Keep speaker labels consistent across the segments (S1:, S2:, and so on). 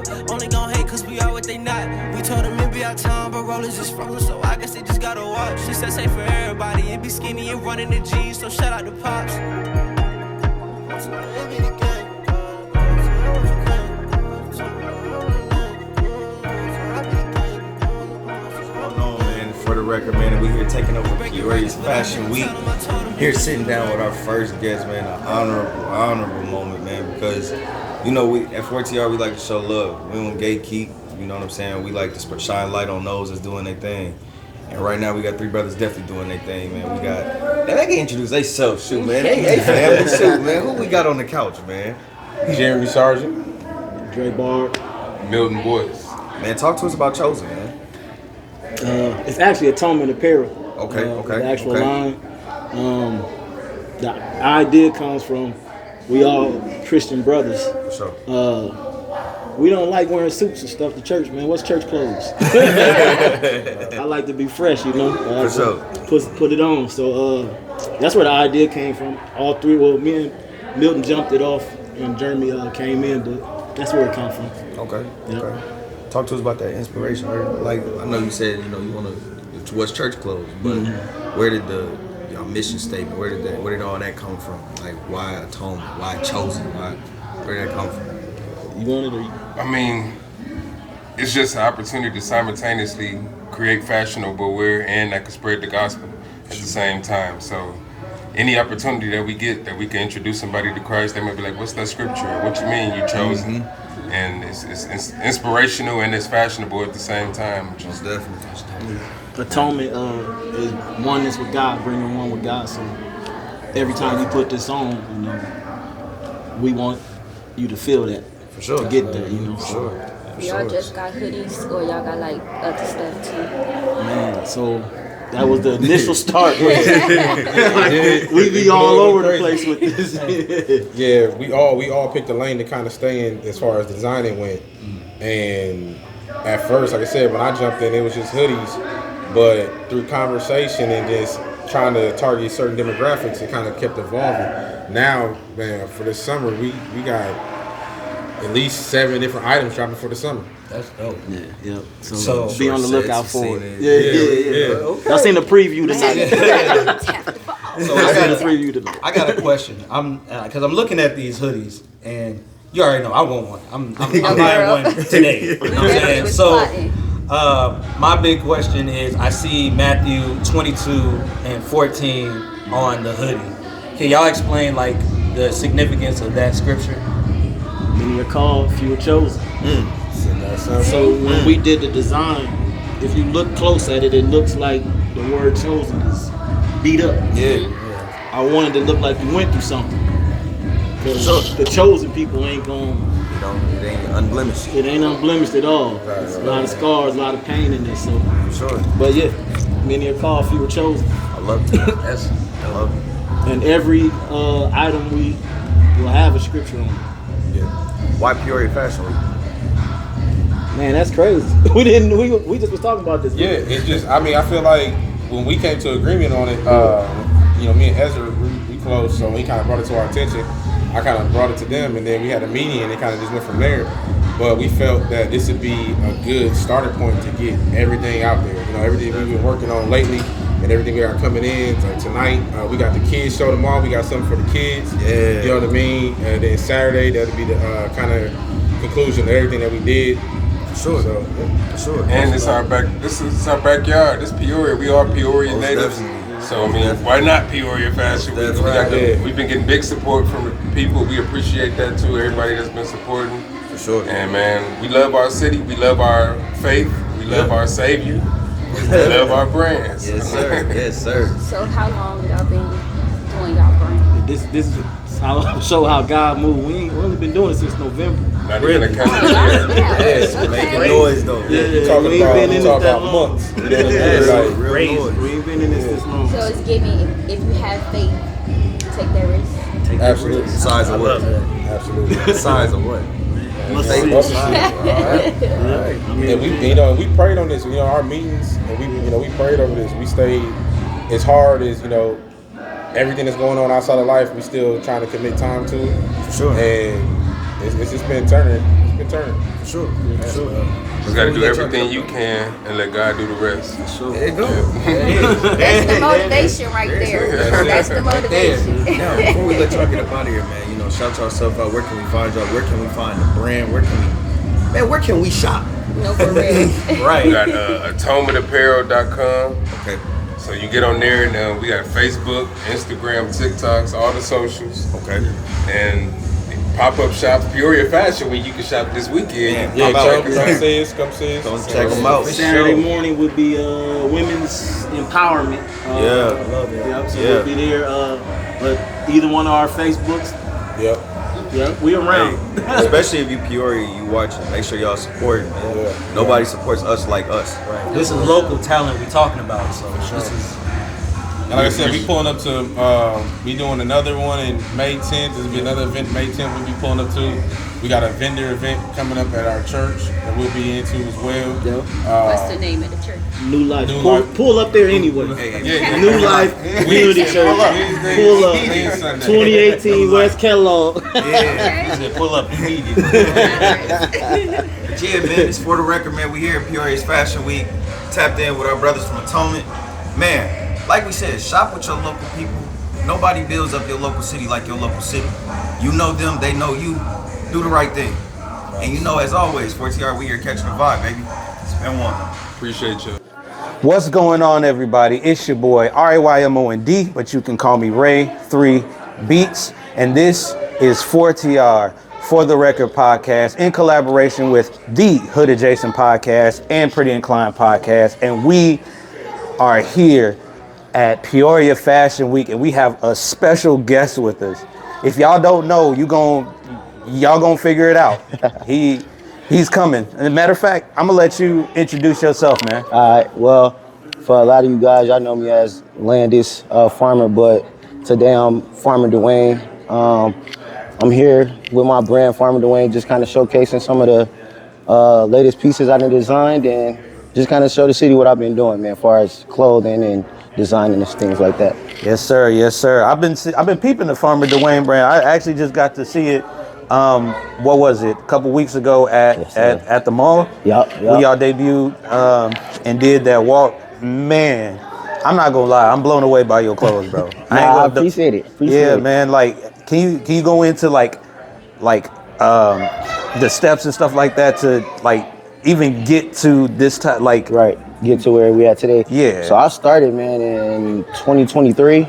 S1: top. Only gon' hate cause we are what they not. We told them it be our time, but rollers just frozen, so I guess they just gotta watch. She said safe for everybody, it be skinny and running the G's, so shout out to Pops.
S2: For the record, man, we here taking over Peoria Fashion Week. Here sitting down with our first guest, man. An honorable moment, man, because we at 4TR we like to show love. We don't gatekeep. You know what I'm saying? We like to shine light on those that's doing their thing. And right now we got three brothers definitely doing their thing, man. We got they can introduce themselves, shoot, man. Hey, family, shoot, man. Who we got on the couch, man?
S3: Jeremy Sargent,
S4: Dre Bard,
S3: Milton Boyce.
S2: Man, talk to us about Chosen, man.
S4: It's actually Atonement Apparel.
S2: Okay.
S4: The actual line. The idea comes from we all Christian brothers.
S2: For sure.
S4: We don't like wearing suits and stuff to church, man. What's church clothes? I like to be fresh, you know.
S2: For sure.
S4: Put it on. So that's where the idea came from. All three. Well, me and Milton jumped it off, and Jeremy came in, but that's where it comes from.
S2: Okay.
S4: Yep.
S2: Okay. Talk to us about that inspiration. Like I know you said, you want to what's church clothes, but where did your mission statement? Where did all that come from? Like why Atonement? Why Chosen? Where did that come from?
S4: You want it or you?
S3: I mean, it's just an opportunity to simultaneously create fashionable wear and that can spread the gospel at the same time. So any opportunity that we get that we can introduce somebody to Christ, they may be like, what's that scripture? What you mean you chosen? And it's inspirational and it's fashionable at the same time.
S2: Most definitely.
S4: Atonement is oneness with God, bringing one with God. So every time you put this on, we want you to feel that.
S2: For sure.
S4: To get there,
S2: For sure.
S5: Y'all just got hoodies or y'all got like other stuff too?
S4: Man, so that was the initial start. We be all over the place with this.
S6: Yeah, we all picked a lane to kind of stay in as far as designing went. And at first, like I said, when I jumped in, it was just hoodies. But through conversation and just trying to target certain demographics, it kind of kept evolving. Now, man, for this summer, we got at least 7 different items dropping for the summer.
S2: That's dope.
S4: Yeah. So be on the lookout for it.
S6: Yeah.
S4: Okay. I seen the preview tonight.
S7: So I got a question. Because I'm looking at these hoodies, and you already know I want one. I'm buying one today. You know what I'm saying? So my big question is, I see Matthew 22 and 14 on the hoodie. Can y'all explain like the significance of that scripture?
S4: Many are called, few are chosen. So when we did the design, if you look close at it, it looks like the word chosen is beat up.
S2: Yeah.
S4: I wanted to look like you went through something. The chosen people ain't going.
S2: It ain't unblemished.
S4: It ain't unblemished at all. There's a lot of scars, a lot of pain in this. So,
S2: Sure.
S4: but yeah, many are called, few are chosen.
S2: I love it. I love it.
S4: And every item we will have a scripture on it.
S2: Yeah. Why Peoria Fashion Week?
S4: Man, that's crazy. We just was talking about this.
S6: Yeah, it's just, I feel like when we came to agreement on it, me and Ezra, we close, so he kind of brought it to our attention. I kind of brought it to them, and then we had a meeting, and it kind of just went from there. But we felt that this would be a good starting point to get everything out there. Everything we've been working on lately, and everything we got coming in. So tonight, we got the kids show tomorrow. We got something for the kids.
S2: Yeah.
S6: You know what I mean? And then Saturday, that'll be the kind of conclusion of everything that we did.
S2: Sure.
S6: So, yeah.
S2: Sure.
S3: And this is our backyard. This Peoria. We are Peoria natives.
S2: Definitely.
S3: So why not Peoria Fashion?
S2: That's right.
S3: We've been getting big support from the people. We appreciate that too. Everybody that's been supporting.
S2: For sure.
S3: And man, we love our city. We love our faith. We love our Savior. We love our brands.
S2: Yes, sir. Yes, sir.
S5: So how long y'all been doing y'all brand?
S4: This is how show how God moved. We only been doing it since November.
S3: Not even a couple of years.
S2: Yes, making noise though.
S4: Yeah, we ain't been in this that long.
S6: months. You know
S2: Yeah,
S6: what I mean?
S2: like,
S6: Like,
S2: real noise.
S4: We ain't been in this long.
S5: So it's giving, if you have faith, take that risk.
S6: absolutely.
S2: Size of what?
S6: Absolutely.
S2: Size of what?
S6: Faith
S2: Faith.
S6: is
S2: Alright.
S6: And we prayed on this. Our meetings, and we prayed over this. We stayed as hard as everything that's going on outside of life. We still trying to commit time to it.
S2: For sure.
S6: And it's just been turning can turn.
S7: For sure.
S3: You got to do everything you can and let God do the rest.
S2: There you go.
S5: That's the motivation right there. That's the motivation.
S2: Now, before we let y'all get up out of here, man, you know, shout yourself out. Where can we find y'all? Where can we find the brand? Where can we shop?
S5: No, for real.
S7: Right.
S3: We got atonementapparel.com.
S2: Okay.
S3: So you get on there and we got Facebook, Instagram, TikToks, all the socials.
S2: Okay.
S3: And pop-up shops, Peoria Fashion Week, you can shop this weekend.
S6: Yeah,
S2: Pop out.
S6: come see us.
S2: Go check them out.
S4: Saturday morning would be women's empowerment.
S2: Yeah.
S4: Love it. Yep, so
S2: Yeah.
S4: we'll be there. But either one of our Facebooks,
S6: Yep.
S4: yeah, we around.
S2: Hey, especially if you Peoria, you watching. Make sure y'all support, man.
S6: Yeah.
S2: Nobody supports us like us.
S7: Right. This is local talent we talking about, so this is.
S6: And like I said, we pulling up to, we doing another one in May 10th. There'll be another event May 10th we'll be pulling up to. We got a vendor event coming up at our church that we'll be into as well.
S5: What's the name of the church?
S4: New Life.
S6: New
S4: pull,
S6: Life.
S4: pull up there anyway.
S6: Yeah.
S4: New Life Community Church. Pull up. 2018 West Kellogg.
S7: Yeah. He said pull up immediately.
S2: But yeah, man, it's for the record, man. We here at Peoria's Fashion Week, tapped in with our brothers from Atonement. Man, like we said, shop with your local people. Nobody builds up your local city like your local city. You know them, they know you. Do the right thing. And you know, as always, 4TR, we here catching the vibe, baby. Spend one.
S3: Appreciate you.
S8: What's going on, everybody? It's your boy RAYMOND, but you can call me Ray3Beats, and this is 4TR For the Record podcast in collaboration with the Hood Adjacent podcast and Pretty Inclined podcast, and we are here at Peoria Fashion Week, and we have a special guest with us. If y'all don't know, y'all gonna figure it out. He's coming. As a matter of fact, I'm gonna let you introduce yourself, man.
S9: All right. Well, for a lot of you guys, y'all know me as Landis Farmer, but today I'm Farmer Dwayne. I'm here with my brand, Farmer Dwayne, just kind of showcasing some of the latest pieces I done designed and just kind of show the city what I've been doing, man, as far as clothing and designing and things like that.
S8: Yes, sir. Yes, sir. I've been peeping the Farmer Dwayne brand. I actually just got to see it. What was it? A couple weeks ago at the mall.
S9: Yup.
S8: When y'all debuted and did that walk. Man, I'm not gonna lie. I'm blown away by your clothes, bro.
S9: I appreciate it.
S8: Yeah, man. Like, can you go into like the steps and stuff like that to like even get to this time? Like,
S9: Right. Get to where we at today.
S8: Yeah.
S9: So I started, man, in 2023.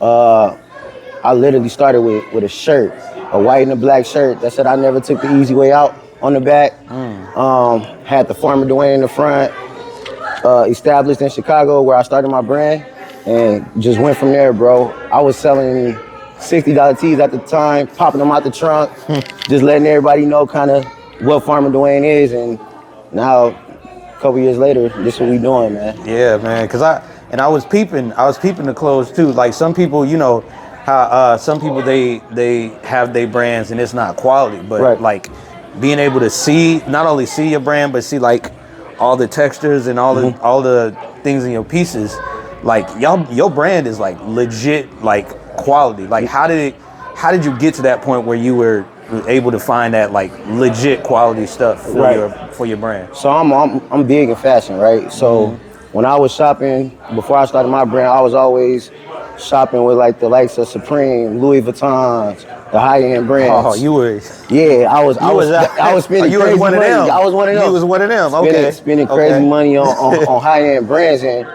S9: I literally started with a shirt, a white and a black shirt that said I never took the easy way out on the back. Had the Farmer Dwayne in the front. Established in Chicago where I started my brand and just went from there, bro. I was selling $60 tees at the time, popping them out the trunk, just letting everybody know kind of what Farmer Dwayne is, and now a couple years later, this is what we doing, man.
S8: yeah, man. Cause I was peeping the clothes too. Like some people, you know, how some people they have their brands and it's not quality, but
S9: Right.
S8: like being able to not only see your brand, but see like all the textures and all the things in your pieces. Like your brand is like legit, like quality. Like how did you get to that point where you were able to find that like legit quality stuff for your brand?
S9: So I'm big in fashion, right? So when I was shopping, before I started my brand, I was always shopping with like the likes of Supreme, Louis Vuittons, the high-end brands.
S8: Oh, you were.
S9: Yeah, I was spending
S8: You
S9: crazy
S8: was one
S9: money.
S8: of them.
S9: I was one of them.
S8: You was one of them. Okay.
S9: Spending crazy money on high-end brands, and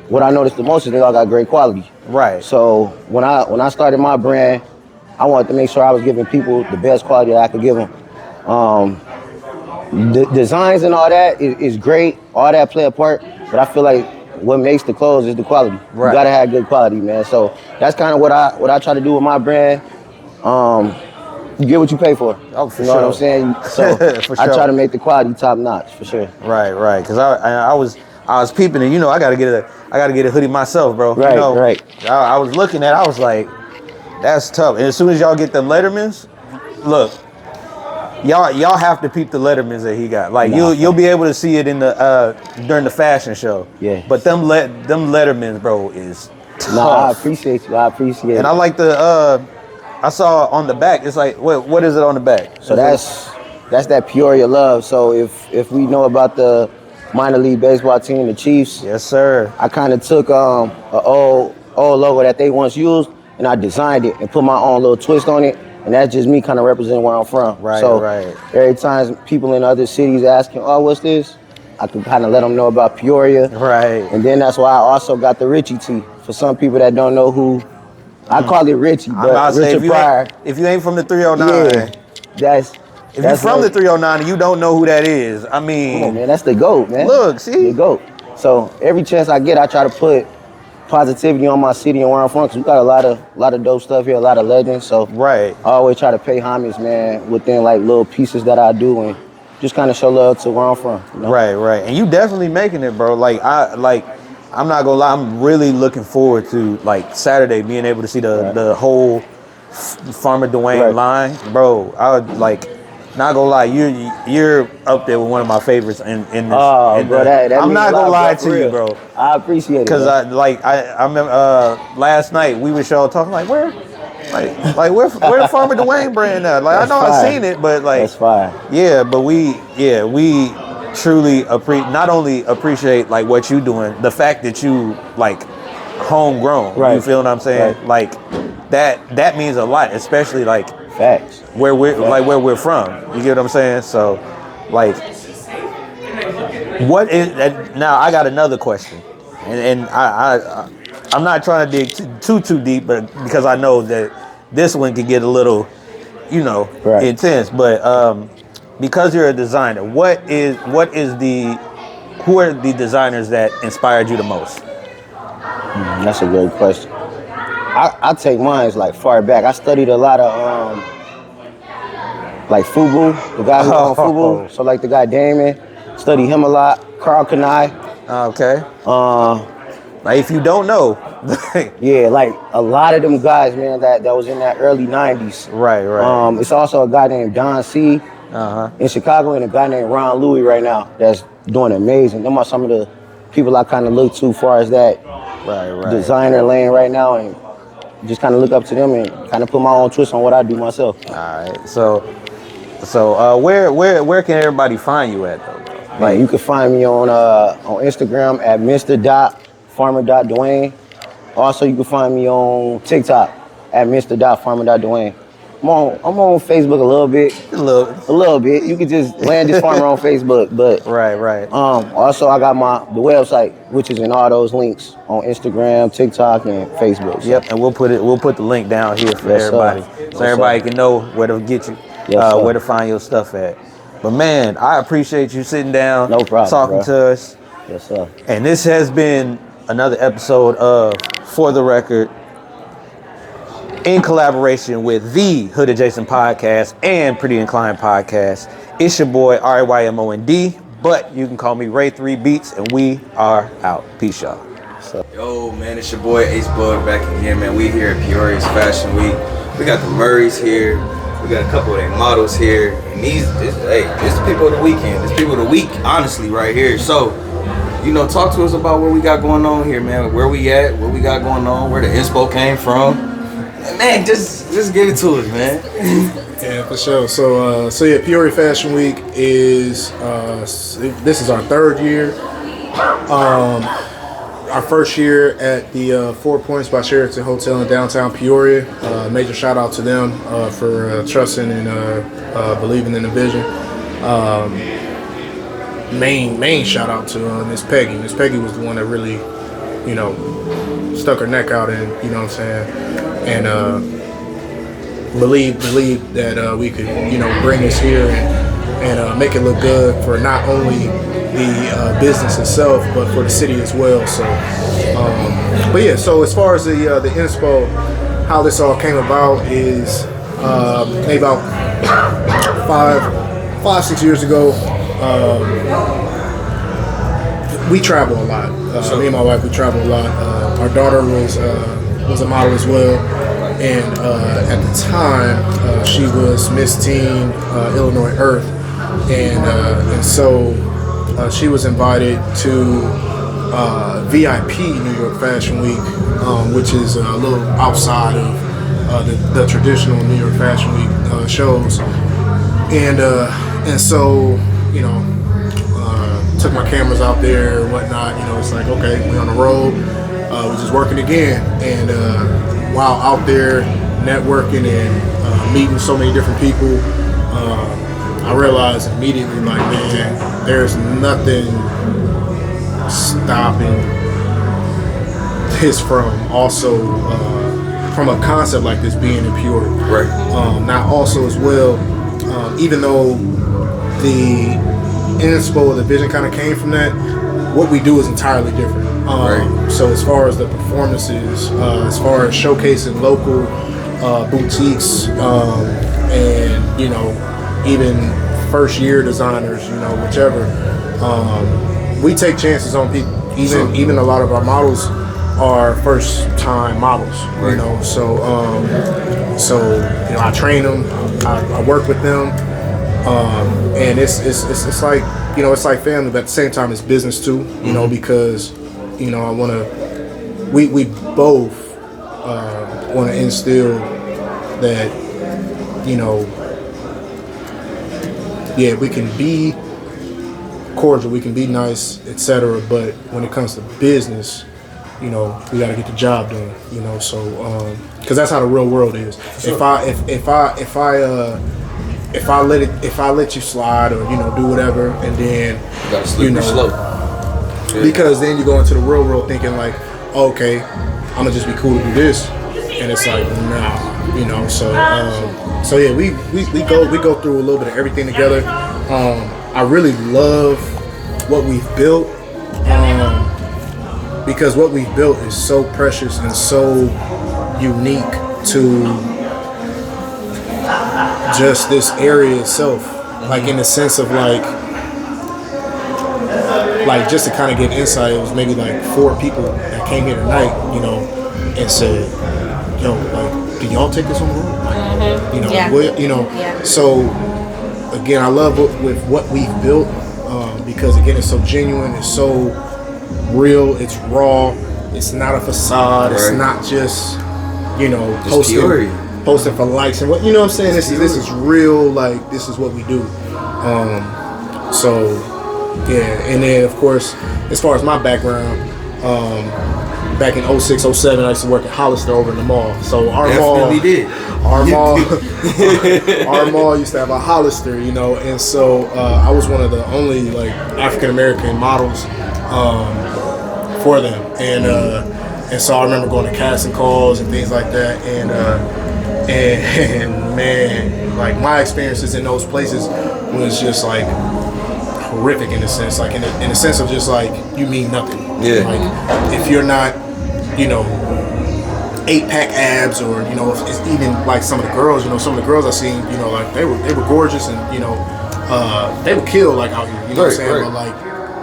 S9: what I noticed the most is they all got great quality.
S8: Right.
S9: So when I started my brand, I wanted to make sure I was giving people the best quality that I could give them. The designs and all that is great. All that play a part, but I feel like what makes the clothes is the quality.
S8: Right.
S9: You gotta have good quality, man. So that's kind of what I try to do with my brand. You get what you pay for.
S8: Oh, for
S9: you know
S8: sure.
S9: what I'm saying? So
S8: For
S9: I
S8: sure.
S9: try to make the quality top notch for sure.
S8: Right. Cause I was peeping, and you know I gotta get a hoodie myself, bro.
S9: Right,
S8: you know,
S9: right.
S8: I was looking at, I was like, that's tough. And as soon as y'all get them Lettermans, look, y'all have to peep the Lettermans that he got. Like you'll be able to see it in the during the fashion show.
S9: Yeah.
S8: But them Lettermans, bro, is tough.
S9: Nah, I appreciate you. I appreciate it.
S8: And I like the I saw on the back. It's like, what is it on the back?
S9: So that's that Peoria love. So if we know about the minor league baseball team, the Chiefs.
S8: Yes, sir.
S9: I kind of took an old logo that they once used, and I designed it and put my own little twist on it. And that's just me kind of representing where I'm from.
S8: Right,
S9: so
S8: right.
S9: every time people in other cities asking, oh, what's this? I can kind of let them know about Peoria.
S8: Right.
S9: And then that's why I also got the Richie tee. For some people that don't know who, I call it Richie, but Richard Pryor.
S8: If you ain't from the 309,
S9: if
S8: you're from the 309 and you don't know who that is, I mean,
S9: come on, man, that's the GOAT, man.
S8: Look, see?
S9: The GOAT. So every chance I get, I try to put positivity on my city and where I'm from, because we got a lot of dope stuff here, a lot of legends. So
S8: right.
S9: I always try to pay homage, man, within like little pieces that I do and just kind of show love to where I'm from. You know?
S8: Right. And you definitely making it, bro. I'm not gonna lie, I'm really looking forward to like Saturday being able to see the whole Farmer Dwayne line, bro. I would not gonna lie, you're up there with one of my favorites in this.
S9: Oh, bro, that
S8: I'm not gonna lie to you,
S9: real.
S8: bro.
S9: I appreciate it.
S8: Cause I remember last night we were talking like where the Farmer Dwayne brand at? Like
S9: That's
S8: I know
S9: fire.
S8: I've seen it, but like
S9: that's fire.
S8: Yeah, but we truly not only appreciate like what you doing, the fact that you like homegrown.
S9: Right.
S8: You feel what I'm saying?
S9: Right.
S8: Like that means a lot, especially like
S9: facts.
S8: Where we're from. You get what I'm saying? So like what is now I got another question. And I'm not trying to dig too deep, but because I know that this one could get a little, intense. But because you're a designer, who are the designers that inspired you the most?
S9: That's a great question. I take mine like far back. I studied a lot of like Fubu, the guy who on Fubu. So like the guy Damon, studied him a lot. Carl Kanai.
S8: Okay. Like if you don't know.
S9: Yeah, like a lot of them guys, man, that was in that early 90s.
S8: Right.
S9: It's also a guy named Don C. In Chicago, and a guy named Ron Louis right now that's doing amazing. Them are some of the people I kind of look to far as that designer lane right now, and just kind of look up to them and kind of put my own twist on what I do myself.
S8: All right. So where can everybody find you at though, bro?
S9: Like you can find me on Instagram at Mr.Farmer.Dwayne. Also, you can find me on TikTok at Mr.Farmer.Dwayne. I'm on Facebook a little bit. A little bit. You can just land this farmer on Facebook, but
S8: right.
S9: Also, I got the website, which is in all those links on Instagram, TikTok, and Facebook. So.
S8: Yep, and we'll put the link down here for everybody, so everybody can know where to get you, where to find your stuff at. But man, I appreciate you sitting down,
S9: no problem,
S8: talking to us.
S9: Yes, sir.
S8: And this has been another episode of For the Record, in collaboration with the Hood Adjacent Podcast and Pretty Inclined Podcast. It's your boy RAYMOND, but you can call me Ray 3 Beats, and we are out. Peace, y'all.
S2: Yo, man, it's your boy Ace Bug back again, man. We here at Peoria's Fashion Week. We got the Murrays here. We got a couple of their models here, and this the people of the weekend. This people of the week, honestly, right here. So, talk to us about what we got going on here, man. Where we at, what we got going on, where the inspo came from. Man, just give it to us, man.
S6: Yeah, for sure. So yeah, Peoria Fashion Week is this is our third year. Our first year at the 4 Points by Sheraton Hotel in downtown Peoria. Major shout out to them for trusting and believing in the vision. Main shout out to Miss Peggy. Miss Peggy was the one that really, stuck her neck out and and believe that we could bring this here and make it look good for not only the business itself but for the city as well. So but yeah, so as far as the inspo, how this all came about is maybe about 5-6 years ago. We travel a lot. Me and my wife, we travel a lot. Our daughter was a model as well, and at the time she was Miss Teen Illinois Earth, and so she was invited to VIP New York Fashion Week, which is a little outside of the traditional New York Fashion Week shows, and so took my cameras out there and whatnot. It's like, okay, we on the road. We're just working again, and while out there networking and meeting so many different people, I realized immediately, like, man, there's nothing stopping this from a concept like this being in Peoria.
S2: Right.
S6: Now also as well, even though the inspo of the vision kind of came from that, what we do is entirely different.
S2: Right.
S6: So as far as the performances, as far as showcasing local boutiques, and even first year designers, whichever, we take chances on people. Even a lot of our models are first time models.
S2: Right.
S6: I train them, I work with them, and it's like it's like family, but at the same time it's business too. Because I want to. We both want to instill that we can be cordial, we can be nice, etc. But when it comes to business, we got to get the job done. Because that's how the real world is. Sure. If I let you slide or do whatever, and then
S2: you gotta slippery slope. Yeah.
S6: Because then you go into the real world thinking like, okay, I'm gonna just be cool to do this, and it's like, nah. So yeah, we go through a little bit of everything together. I really love what we've built, because what we've built is so precious and so unique to just this area itself. Like in the sense of like just to kind of get insight, it was maybe like 4 people that came here tonight, and said, yo, like, can y'all take this on the road? So again, I love with what we've built, because again, it's so genuine, it's so real, it's raw, it's not a facade, right. It's not just posting for likes and what what I'm saying. This is real. Like, this is what we do. So yeah, and then of course, as far as my background, back in 06, 07, I used to work at Hollister over in the mall. So our mall used to have a Hollister, and so I was one of the only like African American models for them, and so I remember going to casting calls and things like that, and man, like my experiences in those places was just like horrific in a sense, like in a sense of just like you mean nothing.
S2: Yeah.
S6: Like if you're not, 8-pack abs, or if it's even like some of the girls, some of the girls I seen, like they were gorgeous, and they would kill like out here. What I'm saying? Right. But like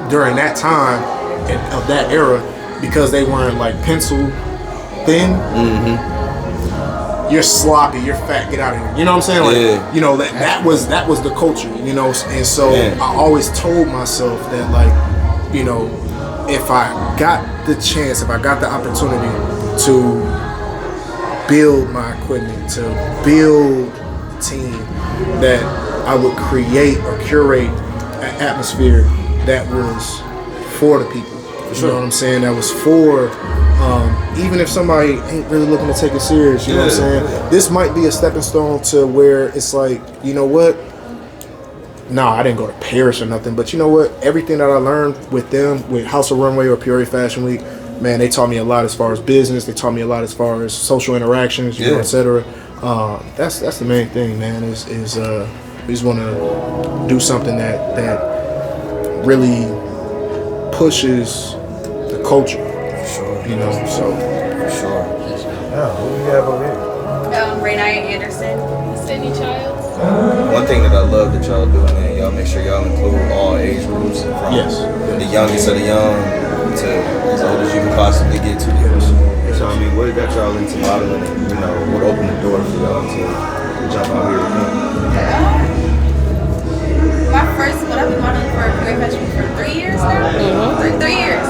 S6: during that time of that era, because they weren't like pencil thin. Mm-hmm. You're sloppy, you're fat, get out of here. You know what I'm saying? Like, that was the culture, and so I always told myself that, like, if I got the chance, if I got the opportunity to build my equipment, to build a team, that I would create or curate an atmosphere that was for the people. You know what I'm saying? That was for, even if somebody ain't really looking to take it serious, you know what I'm saying? This might be a stepping stone to where it's like, you know what? Nah, I didn't go to Paris or nothing, but you know what? Everything that I learned with them, with House of Runway or Peoria Fashion Week, man, they taught me a lot as far as business. They taught me a lot as far as social interactions, you know, etc. That's the main thing, man. Is we just want to do something that really pushes the culture. For sure. So for sure.
S2: Yeah, who do we have over here?
S5: Renee Anderson, Sydney Childs.
S2: One thing that I love that y'all do, man, y'all make sure y'all include all age groups, from the youngest of the young to as old as you can possibly get to. So I mean, what got y'all into modeling, and what opened the door for y'all to jump out here with them?
S5: I've been modeling for Peoria Fashion for 3 years now. Mm-hmm. 3 years.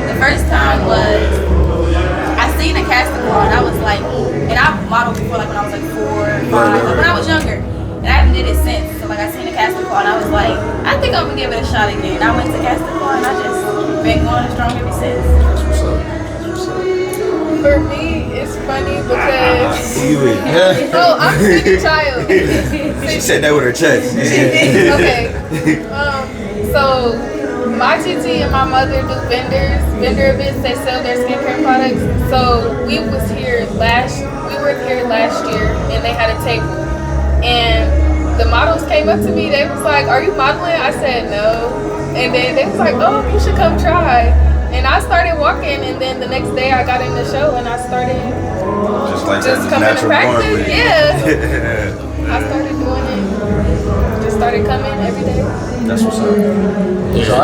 S5: The first time was I seen a casting call, and I was like, and I modeled before, like when I was like 4 or 5, like when I was younger. And I haven't did it since. So like I seen the casting call and I was like, I think I'm gonna give it a shot again. I went to casting call and I just been going strong ever since.
S2: That's what's up. That's what's up.
S10: For me, it's funny because
S2: Yeah.
S10: oh, I'm a single child.
S2: She said that with her chest.
S10: Okay. So my TT and my mother do vendor events. They sell their skincare products. So we were here last year, and they had a table. And the models came up to me. They was like, "Are you modeling?" I said no. And then they was like, "Oh, you should come try." And I started walking. And then the next day, I got in the show, and I started just coming to practice. Yeah. I started doing it. Just started coming every day.
S7: That's what's up. So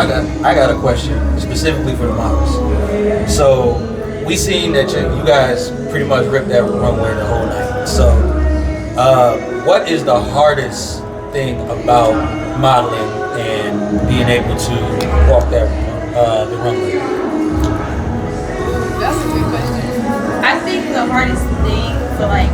S7: I got a question specifically for the models. So we seen that you guys pretty much ripped that runway the whole night. So what is the hardest thing about modeling and being able to walk that the runway?
S10: That's a good question.
S5: I think the hardest thing for like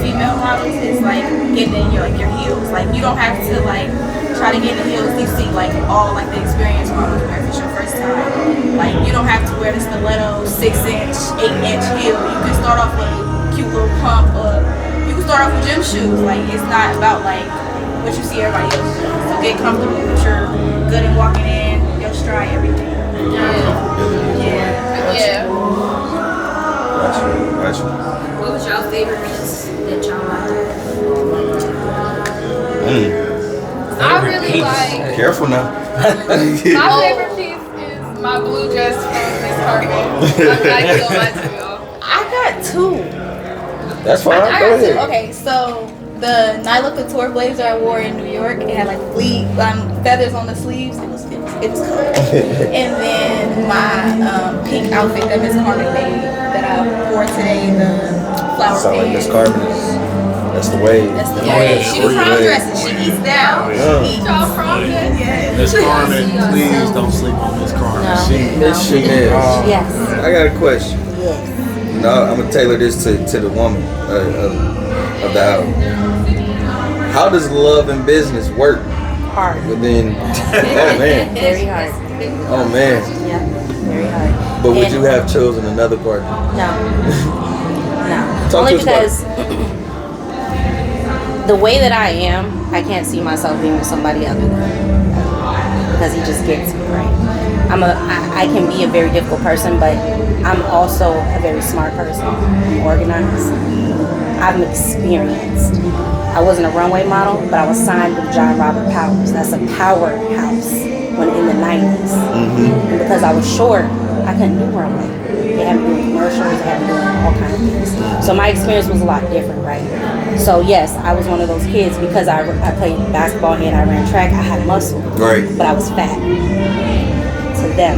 S5: female models is like getting in your heels. Like you don't have to like try to get in the heels you see like all like the experienced models wear if it's your first time. Like you don't have to wear the stiletto 6-inch, 8-inch heel. You can start off with a cute little pump or you can start off with gym shoes. Like it's not about like what you see everybody else do. So get comfortable with your good at walking in, your stride, everything.
S10: Yeah.
S2: Gotcha.
S11: What was y'all favorite piece that y'all liked?
S10: I really like.
S2: Careful now.
S10: My favorite piece is my blue dress from Miss Carmen. I'm not even gonna lie to y'all.
S5: I got two.
S9: That's fine.
S5: I
S9: Go
S5: got two.
S9: ahead.
S5: Okay, so the Nyla Couture blazer I wore in New York, it had like feathers on the sleeves. It was cool. And then my pink outfit that Miss Carmen made that I wore today, the flower
S9: Sound like
S5: pants.
S9: Miss Carmen is. That's the way.
S5: That's the way. She do prom dresses. She eats down. She eats.
S10: Y'all prom dress?
S5: Yeah.
S4: Miss Carmen, please don't sleep on Miss Carmen.
S2: She is.
S5: Yes.
S2: I got a question.
S5: Yes.
S2: No, I'm gonna tailor this to the woman of the house. How does love and business work
S5: Hard.
S2: within? Oh man.
S5: Very hard.
S2: Oh man.
S5: Yeah. Very hard.
S2: But would
S5: And-
S2: you have chosen another partner?
S5: No. No.
S2: Talk
S5: Only
S2: to us about
S5: because the way that I am, I can't see myself being with somebody other than because he just gets me right. I can be a very difficult person, but I'm also a very smart person. I'm organized. I'm experienced. I wasn't a runway model, but I was signed with John Robert Powers. That's a powerhouse when in the 90s. And because I was short, I couldn't do runway. They had me doing commercials, they had me doing all kinds of things. So my experience was a lot different, right? So yes, I was one of those kids because I played basketball and I ran track, I had muscle.
S2: Right.
S5: But I was fat to them.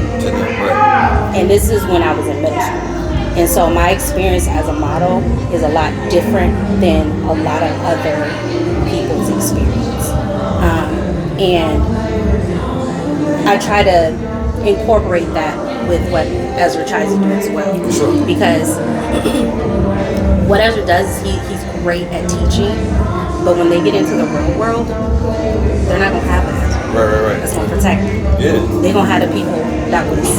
S2: Right.
S5: And this is when I was in middle school. And so my experience as a model is a lot different than a lot of other people's experience. And I try to incorporate that with what Ezra tries to do as well.
S2: Sure.
S5: Because what Ezra does, he's great at teaching, but when they get into the real world, they're not gonna have that.
S2: Right.
S5: That's gonna protect them.
S2: Yeah.
S5: They're gonna have the people that was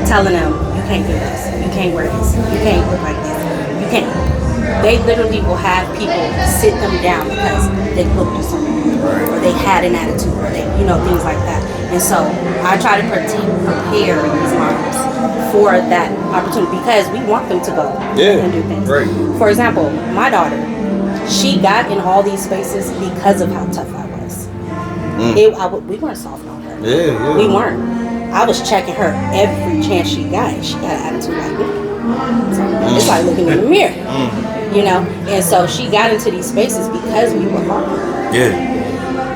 S5: telling them, you can't do this, you can't wear this, you can't look like this, you can't. They literally will have people sit them down because they looked a certain way, or they had an attitude, or they, things like that. And so I try to prepare these models for that opportunity because we want them to go and do things.
S2: Right.
S5: For example, my daughter, she got in all these spaces because of how tough I was. We weren't soft on her.
S2: Yeah.
S5: We weren't. I was checking her every chance she got. She got an attitude like me. So it's like looking in the mirror, And so she got into these spaces because we were hard.
S2: Yeah.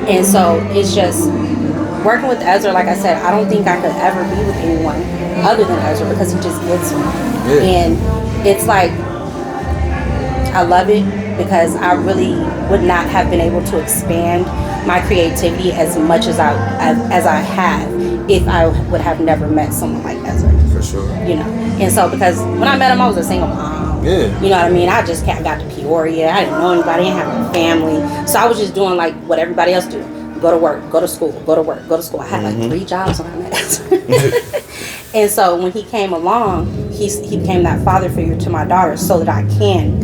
S5: And so it's just working with Ezra. Like I said, I don't think I could ever be with anyone other than Ezra because he just gets me.
S2: Yeah.
S5: And it's like I love it because I really would not have been able to expand my creativity as much as I have if I would have never met someone like Ezra.
S2: For sure.
S5: And so because when I met him, I was a single mom.
S7: Yeah.
S5: You know what I mean? I just got to Peoria. I didn't know anybody. I didn't have a family. So I was just doing like what everybody else do. Go to work, go to school, go to work, go to school. I had like 3 jobs when I met. And so when he came along, he became that father figure to my daughter so that I can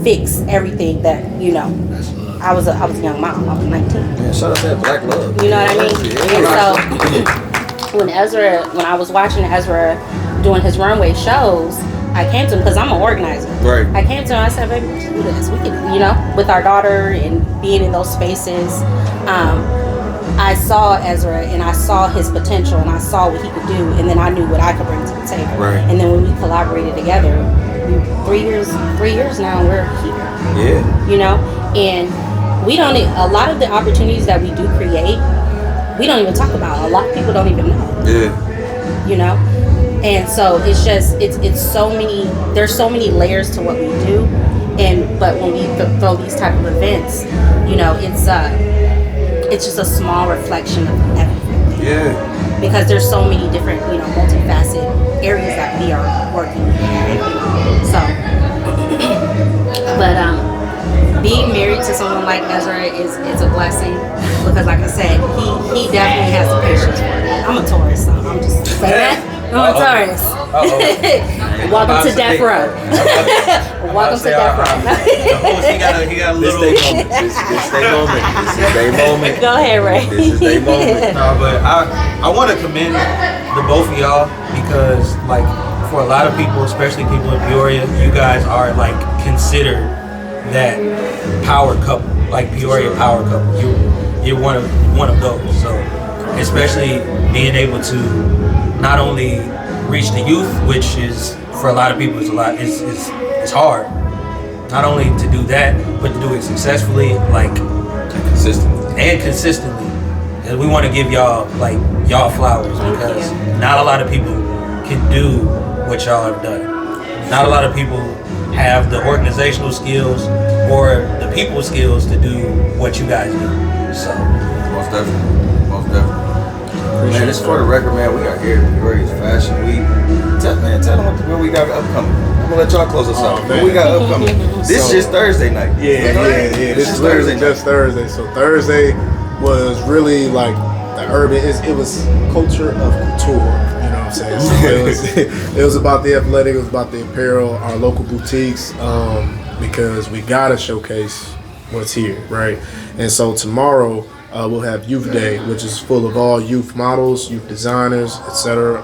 S5: fix everything that, you know. I was a young mom. I was 19.
S7: Yeah, shout out to that black love.
S5: You know what I mean? And so when I was watching Ezra doing his runway shows, I came to him because I'm an organizer.
S7: Right.
S5: I came to him, I said, baby, let's do this. We can, you know, with our daughter and being in those spaces. I saw Ezra and I saw his potential and I saw what he could do, and then I knew what I could bring to the table.
S7: Right.
S5: And then when we collaborated together, 3 years now, we're here.
S7: Yeah.
S5: You know, and we don't. A lot of the opportunities that we do create, we don't even talk about. A lot of people don't even know.
S7: Yeah.
S5: You know, and so it's just it's so many. There's so many layers to what we do, but when we throw these type of events, you know, it's just a small reflection of everything.
S7: Yeah.
S5: Because there's so many different, you know, multifaceted areas that we are working in. So, but being married to someone like Ezra is a blessing because, like I said, he definitely has the patience for me. I'm a Taurus, so I'm just saying that. I'm a Taurus. Welcome to Death Row. Welcome to Death Row.
S7: He got a little. This is their moment.
S5: Go ahead, Ray.
S7: This is their moment. No, but I want to commend the both of y'all because, like, for a lot of people, especially people in Peoria, you guys are like considered that power couple, like Peoria power couple. You're one of those. So, especially being able to not only reach the youth, which is for a lot of people it's hard. Not only to do that, but to do it successfully, like consistently. And we want to give y'all flowers because not a lot of people can do what y'all have done. Not a lot of people have the organizational skills or the people skills to do what you guys do. So
S2: Most definitely. Man, it's for the record, man. We are here at Peoria Fashion Week. Tell them what we got upcoming. I'm gonna let y'all close us off. What we got upcoming? This is just Thursday night.
S12: Yeah. This is literally just Thursday. So Thursday was really like the urban. It was culture of couture. You know what I'm saying? So it was about the athletic. It was about the apparel, our local boutiques, because we gotta showcase what's here, right? And so tomorrow. We'll have Youth Day, which is full of all youth models, youth designers, etc.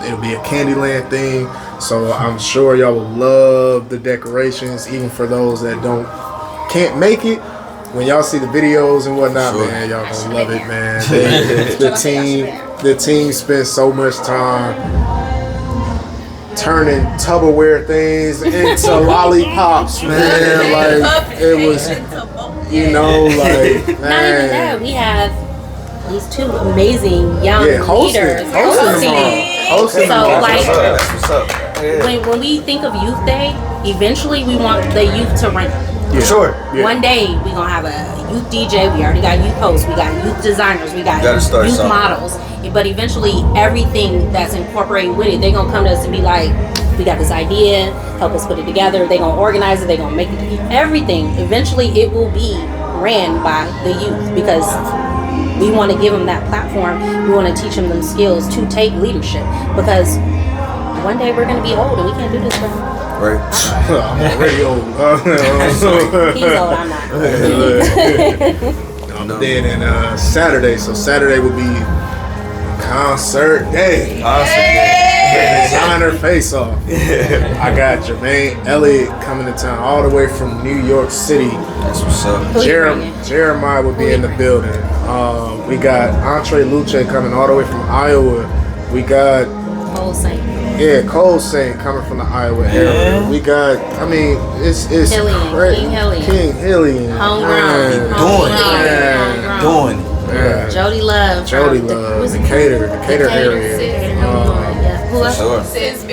S12: It'll be a Candyland thing, so I'm sure y'all will love the decorations, even for those that can't make it. When y'all see the videos and whatnot, man, y'all gonna love it, man. The team spent so much time turning Tupperware things into lollipops, man. Like it was. You know, like, man.
S5: Not even that. We have these 2 amazing young leaders hosting. So, like,
S2: That's what's up.
S5: when we think of Youth Day, eventually we want the youth to run.
S2: Yeah. Sure.
S12: Yeah.
S5: One day we're gonna have a youth DJ. We already got youth hosts. We got youth designers. We got youth models. But eventually, everything that's incorporated with it, they're gonna come to us and be like, we got this idea, help us put it together. They're gonna organize it, they're gonna make it everything. Eventually it will be ran by the youth because we want to give them that platform. We want to teach them skills to take leadership because one day we're gonna be old and we can't do this forever.
S2: Right.
S12: I'm already old.
S5: He's old, I'm not.
S12: I'm dead. And Saturday, so Saturday will be concert day. Designer face off. I got Jermaine Elliott coming to town all the way from New York City.
S2: That's what's up.
S12: Jeremiah will be in the building. We got Entre Luce coming all the way from Iowa. We got
S5: Cole Saint.
S12: Yeah, Cole Saint coming from the Iowa area. We got, I mean, it's
S5: Hillian,
S12: crazy.
S5: King
S12: Hillian.
S5: Homegrown.
S12: Yeah.
S5: Jody Love.
S12: Decatur area.
S5: Who else?
S2: Sure.
S12: Sis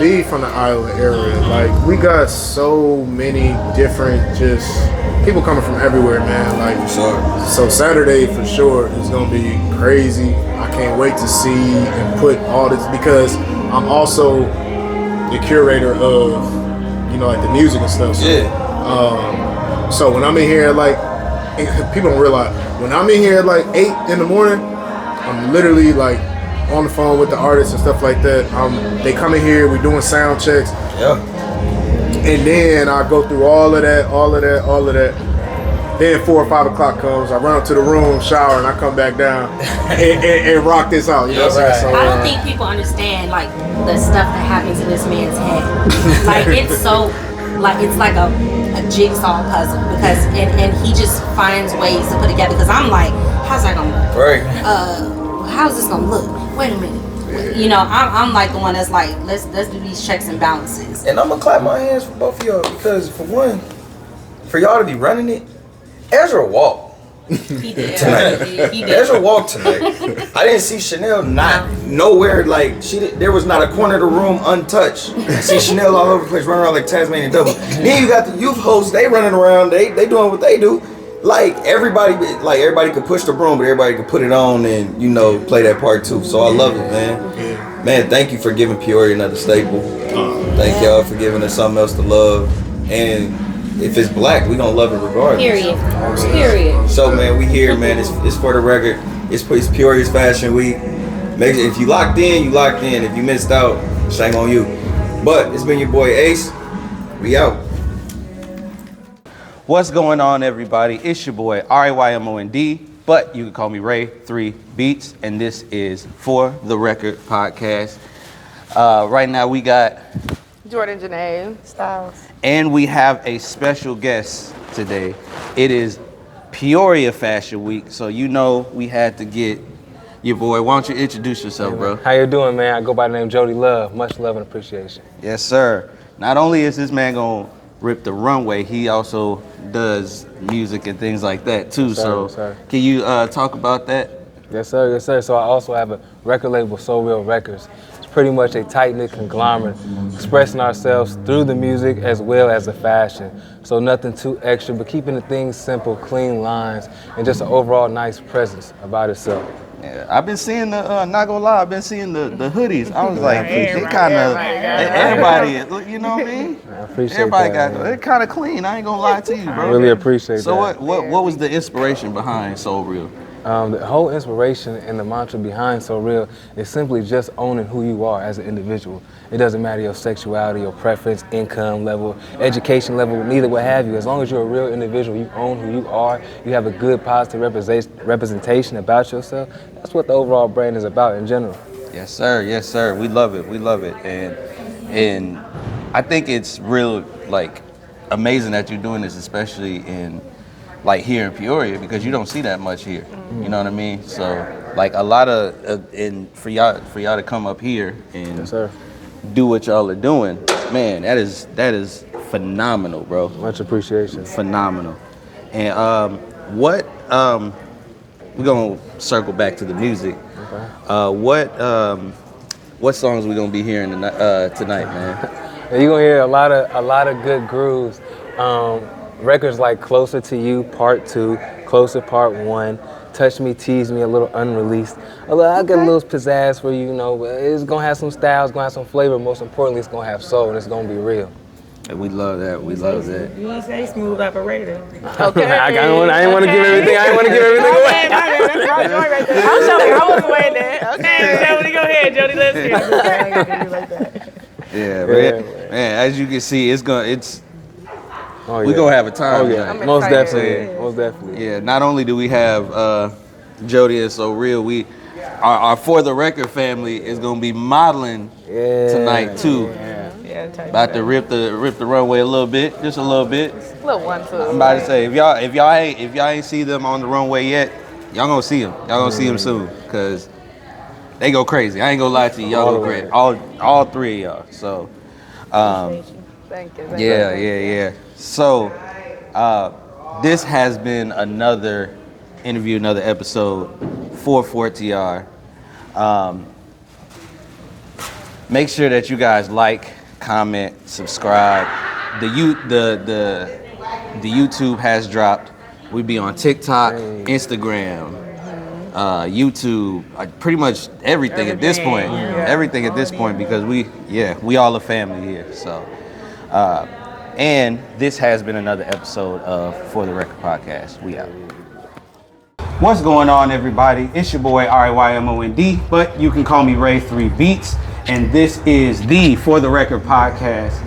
S12: B from the Iowa area. Like, we got so many different just people coming from everywhere, man. Like, so Saturday for sure is gonna be crazy. I can't wait to see and put all this because I'm also the curator of you know, like the music and stuff. So, so when I'm in here like, people don't realize, when I'm in here at like 8 in the morning, I'm literally like on the phone with the artists and stuff like that. They come in here, we're doing sound checks.
S2: Yeah.
S12: And then I go through all of that. Then 4 or 5 o'clock comes, I run up to the room, shower, and I come back down and rock this out. You know what I'm saying? So,
S5: I don't think people understand like the stuff that happens in this man's head. Like it's so, like it's like a jigsaw puzzle because and he just finds ways to put it together. Because I'm like, how's that gonna look?
S2: Right.
S5: How's this gonna look? Wait a minute. You know, I'm like the one that's like, let's do these checks and balances.
S2: And I'm gonna clap my hands for both of y'all because for one, for y'all to be running it, Ezra walked
S5: He did.
S2: tonight.
S5: He did.
S2: Ezra walked tonight. I didn't see Chanel nowhere, like there was not a corner of the room untouched. I see Chanel all over the place, running around like Tasmanian devil. Then you got the youth hosts, they running around, they doing what they do. Like everybody could push the broom, but everybody could put it on and, you know, play that part too. So I love it, man. Man, thank you for giving Peoria another staple. Thank y'all for giving us something else to love. And if it's black, we gonna love it regardless.
S5: Period.
S2: So man, we here, man. It's for the record. It's Peoria's Fashion Week. If you locked in, you locked in. If you missed out, shame on you. But it's been your boy Ace. We out.
S8: What's going on, everybody? It's your boy RAYMOND, but you can call me Ray 3 Beats, and this is For the Record podcast. Right now we got
S10: Jordan Janae Styles.
S8: and we have a special guest today. It is Peoria Fashion Week, so you know we had to get your boy. Why don't you introduce yourself, bro?
S13: How you doing, man? I go by the name Jody Love. Much love and appreciation.
S8: Yes, sir. Not only is this man gonna rip the runway, he also does music and things like that too.
S13: Yes, sir,
S8: so
S13: yes, sir.
S8: Can you talk about that?
S13: Yes, sir. Yes, sir. So I also have a record label, So Real Records. It's pretty much a tight-knit conglomerate, expressing ourselves through the music as well as the fashion. So nothing too extra, but keeping the things simple, clean lines, and just an overall nice presence about itself.
S8: Yeah, I've been seeing the, not gonna lie, I've been seeing the hoodies. I was like, they kind of, everybody, you know what I mean?
S13: I appreciate
S8: Everybody
S13: that.
S8: got, they're kind of clean. I ain't gonna lie to you, bro.
S13: I really appreciate
S8: so
S13: that.
S8: So what was the inspiration behind So Real?
S13: The whole inspiration and the mantra behind So Real is simply just owning who you are as an individual. It doesn't matter your sexuality, your preference, income level, education level, neither what have you. As long as you're a real individual, you own who you are, you have a good positive representation about yourself, that's what the overall brand is about in general.
S8: Yes, sir. Yes, sir. We love it. We love it. And I think it's real, like, amazing that you're doing this, especially in, like, here in Peoria, because you don't see that much here. You know what I mean? So, like, a lot of, and for y'all to come up here and
S13: Yes, sir.
S8: do what y'all are doing, man, that is phenomenal, bro.
S13: Much appreciation.
S8: Phenomenal. And we're gonna circle back to the music.
S13: Okay.
S8: What songs we gonna be hearing tonight, man?
S13: You're gonna hear a lot of good grooves. Records like Closer to You Part 2, Closer Part 1, Touch Me, Tease Me, a little unreleased. I get a little pizzazz for you, you know, but it's gonna have some style, it's gonna have some flavor, most importantly it's gonna have soul and it's gonna be real.
S8: And we love that, we love that.
S14: You ain't say smooth operator.
S13: Okay. I didn't want to give everything, away.
S14: That's my joy right there. I'm showing I wasn't waiting there. Okay, Jody, go ahead, Jody, let's hear it. I ain't gonna do you like that.
S8: Yeah, man, as you can see, we're gonna have a time tonight.
S13: Most definitely.
S8: Yeah, not only do we have Jody and So Real, our For the Record family is gonna be modeling tonight too. About to rip the runway a little bit, just a little bit.
S10: Little 1, 2.
S8: I'm about to say, if y'all ain't see them on the runway yet, y'all gonna see them. Y'all gonna see them soon, cause they go crazy. I ain't gonna lie to you, y'all go crazy. All three of y'all. So,
S10: Thank you.
S8: yeah. So, this has been another interview, another episode for 4TR. Make sure that you guys like, comment, subscribe. The YouTube has dropped. We be on TikTok, Instagram, YouTube, pretty much everything at this point. Everything at this point, because we all a family here. So And this has been another episode of For the Record Podcast. We out. What's going on, everybody? It's your boy RAYMOND, but you can call me Ray3Beats, and this is the For the Record Podcast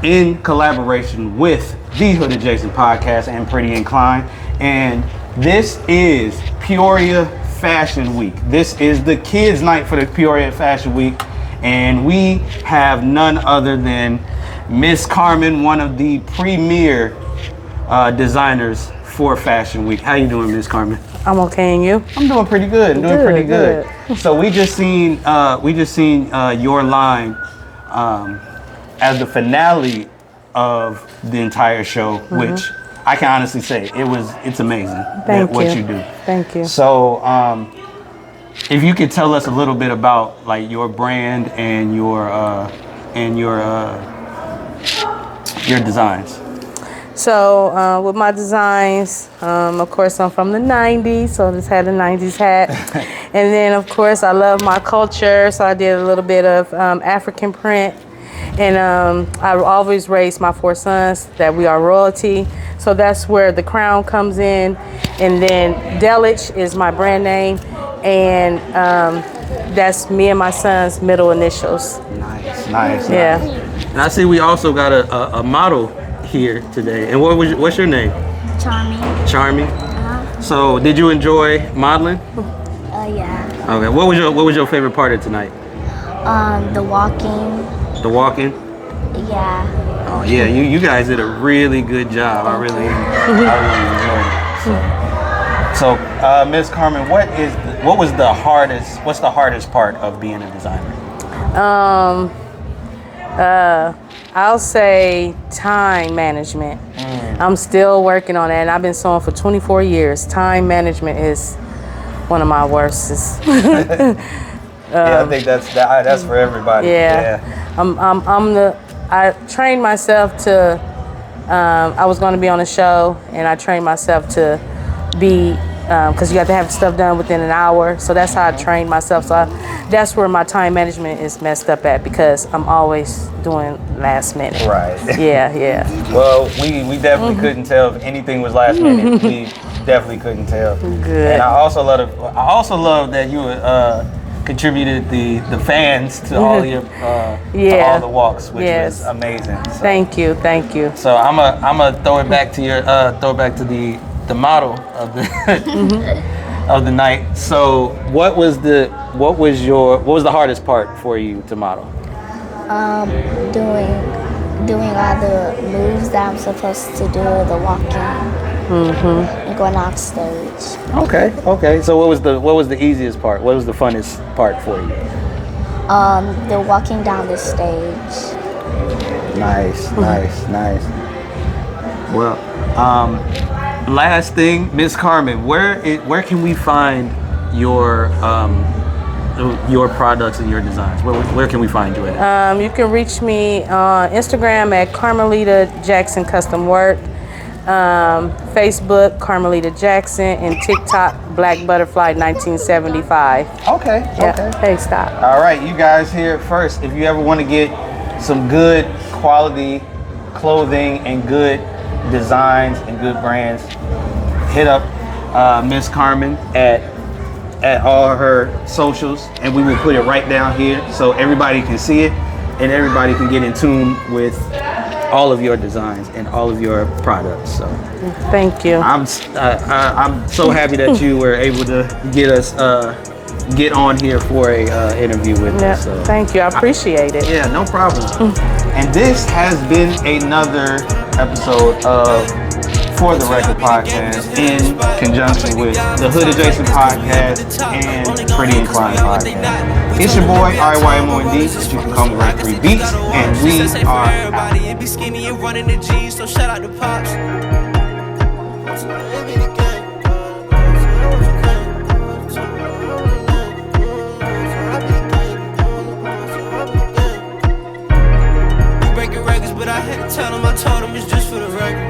S8: in collaboration with the Hood Adjacent Podcast and Pretty Inclined. And this is Peoria Fashion Week. This is the kids' night for the Peoria Fashion Week, and we have none other than Miss Carmen, one of the premier designers for Fashion Week. How you doing, Miss Carmen?
S14: I'm okay, and you?
S8: I'm doing pretty good. Pretty good. So we just seen your line as the finale of the entire show, which I can honestly say it's amazing. What you do.
S14: Thank you.
S8: So if you could tell us a little bit about like your brand and your designs.
S14: So with my designs, of course, I'm from the 90s, so I just had a 90s hat. And then, of course, I love my culture, so I did a little bit of African print. And I've always raised my 4 sons that we are royalty. So that's where the crown comes in. And then Delich is my brand name. And that's me and my son's middle initials.
S8: Nice.
S14: Yeah.
S8: And I see we also got a model here today. And what's your name? Charmy. So did you enjoy modeling?
S15: Yeah.
S8: Okay. What was your favorite part of tonight?
S15: The walking.
S8: The walking?
S15: Yeah.
S8: Oh yeah, you guys did a really good job. I really enjoyed it. So Ms. Carmen, what's the hardest part of being a designer?
S14: I'll say time management. I'm still working on that, and I've been sewing for 24 years. Time management is one of my worst.
S8: Yeah, I think that's for everybody.
S14: Yeah. I trained myself to. I was going to be on a show, and I trained myself to be because you have to have stuff done within an hour. So that's how I trained myself. So that's where my time management is messed up at because I'm always doing last minute.
S8: Right.
S14: Yeah.
S8: Well, we definitely couldn't tell if anything was last minute. We definitely couldn't tell.
S14: Good.
S8: And I also love that you contributed the fans to all your to all the walks, which was amazing. So,
S14: Thank you.
S8: So I'm gonna throw it back to the model of the of the night. So what was the hardest part for you to model?
S15: Doing all the moves that I'm supposed to do, the walking, and going off stage.
S8: Okay. So what was the easiest part? What was the funnest part for you?
S15: The walking down the stage.
S8: Nice. Well, last thing, Miss Carmen, where can we find your products and your designs? Where can we find you at?
S14: You can reach me on Instagram at Carmelita Jackson Custom Work, Facebook Carmelita Jackson, and TikTok Black Butterfly 1975.
S8: Okay.
S14: Hey, stop.
S8: All right, you guys hear it first. If you ever want to get some good quality clothing and good designs and good brands, hit up Miss Carmen at all her socials, and we will put it right down here so everybody can see it and everybody can get in tune with all of your designs and all of your products. So
S14: thank you.
S8: I'm so happy that you were able to get on here for a interview with us. So
S14: thank you. I appreciate it.
S8: Yeah, no problem. And this has been another episode of For the Record Podcast in conjunction with the Hood Adjacent Podcast and Pretty Inclined Podcast. It's your boy RAYMOND, but you can call me Ray3Beats, and we are out.
S1: It be skinny and running the G's, so shout out to Pops. We breaking records, but I had to tell them, I told them it's just for the record.